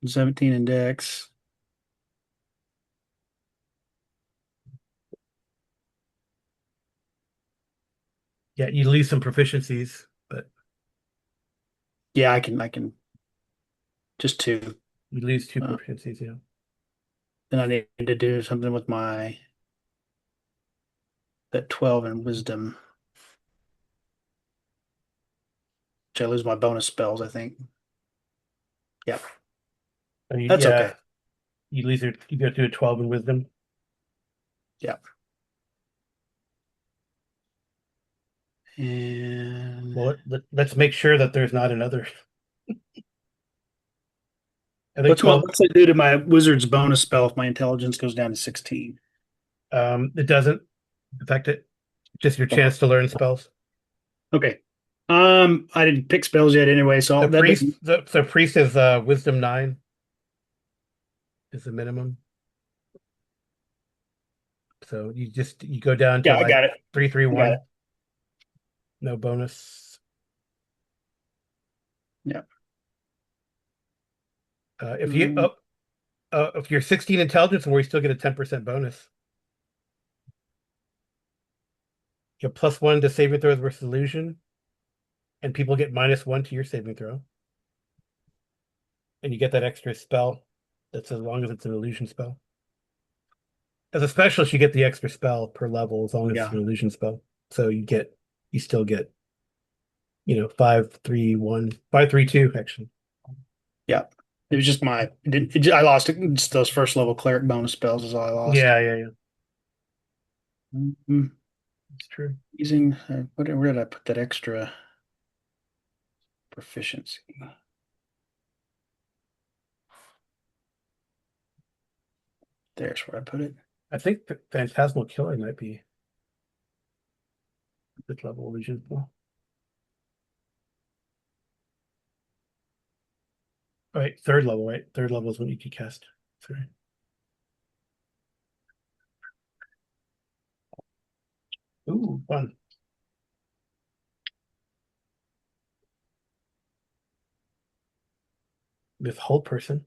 17 in dex. Yeah, you lose some proficiencies, but Yeah, I can just two. you lose two Uh, proficiencies, yeah. then I need to do something with my that 12 in wisdom. Which I lose my bonus spells, I think. Yeah, I mean, that's yeah, okay. you go to a 12 in wisdom. Yeah. And Well, let's make sure that there's not another. I think what's my 12, what's it do to my wizard's bonus spell if my intelligence goes down to 16? it doesn't affect it. Just your chance to learn spells. Okay. I didn't pick spells yet anyway, so The that priest, doesn't. the priest is wisdom 9 is the minimum. So you go down to Yeah, I like got it. three three I got one, it. no bonus. Yeah. Uh, if you Mm, oh, if you're 16 intelligence, and we still get a 10% bonus. You have +1 to saving throws versus illusion, and people get -1 to your saving throw, and you get that extra spell. That's as long as it's an illusion spell. As a specialist, you get the extra spell per level as long as it's yeah. an illusion spell. So you still get 5-3-1, 5-3-2 actually. Yeah. It was just I lost it. Just those first level cleric bonus spells is all I lost. Yeah, yeah, yeah. Mhm. It's true. Using where did I put that extra proficiency? There's where I put it. I think Phantasmal Killer might be good level illusion spell. All right, third level, right? Third level is when you can cast. Sorry. Ooh, fun. With hold person. Of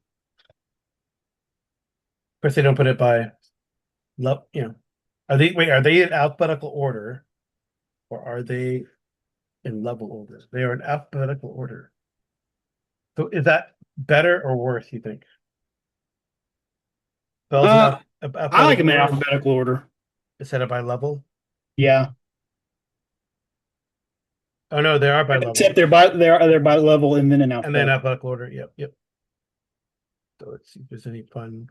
course, they don't put it by love. Are they in alphabetical order or are they in level order? They are in alphabetical order. So is that better or worse, you think? Spells in Uh, I like alphabetical them in order alphabetical order. instead of by level? Yeah. Oh no, they are by Except level. they're by level and then in And then alphabetical. alphabetical order. Yep, yep. So let's see if there's any fun.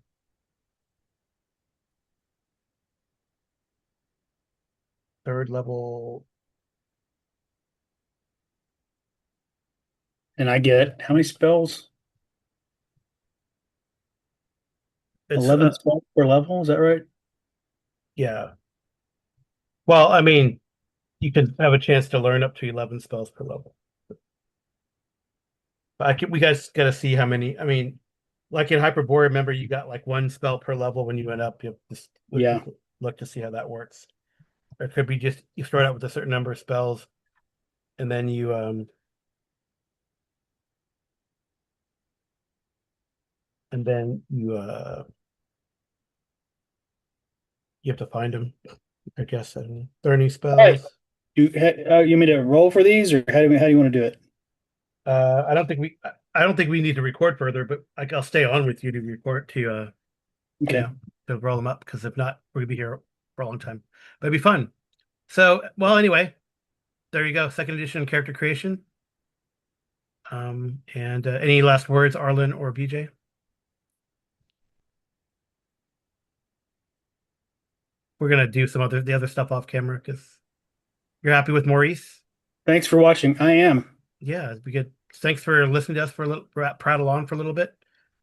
third level. And I get how many spells? It's 11 spells per level. Is that right? yeah. Well, I mean, you can have a chance to learn up to 11 spells per level. But we guys got to see how many. I mean, like in Hyperborea, remember you got like one spell per level when you went up. You just Yeah. look to see how that works. Or it could be just you start out with a certain number of spells, and then you have to find them. I guess and learning All right. spells. You mean to roll for these, or how do you want to do it? I don't think we need to record further, but like I'll stay on with you to record to you Okay. know to roll them up because if not, we're gonna be here for a long time. But it'd be fun. So, well, anyway, there you go. Second edition character creation. And any last words, Arlen or BJ? We're gonna do the other stuff off camera because you're happy with Maurice. Thanks for watching. I am. Yeah, we get. Thanks for listening to us for a little, prattle on for a little bit.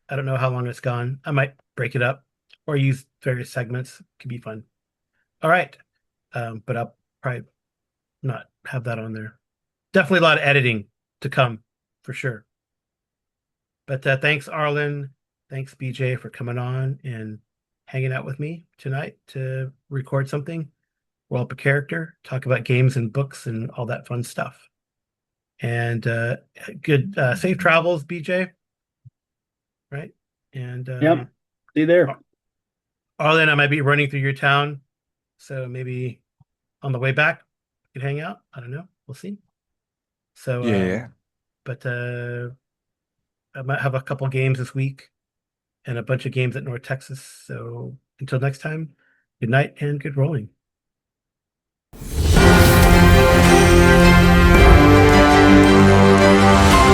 I don't know how long it's gone. I might break it up or use various segments. Could be fun. All right, but I'll probably not have that on there. Definitely a lot of editing to come for sure. But thanks, Arlen. Thanks, BJ, for coming on and hanging out with me tonight to record something, roll up a character, talk about games and books and all that fun stuff. And good safe travels, BJ. Right? And Yep. See you there. Arlen, I might be running through your town, so maybe on the way back we could hang out. I don't know. We'll see. So, Yeah, yeah. but I might have a couple games this week and a bunch of games at North Texas. So until next time, good night and good rolling.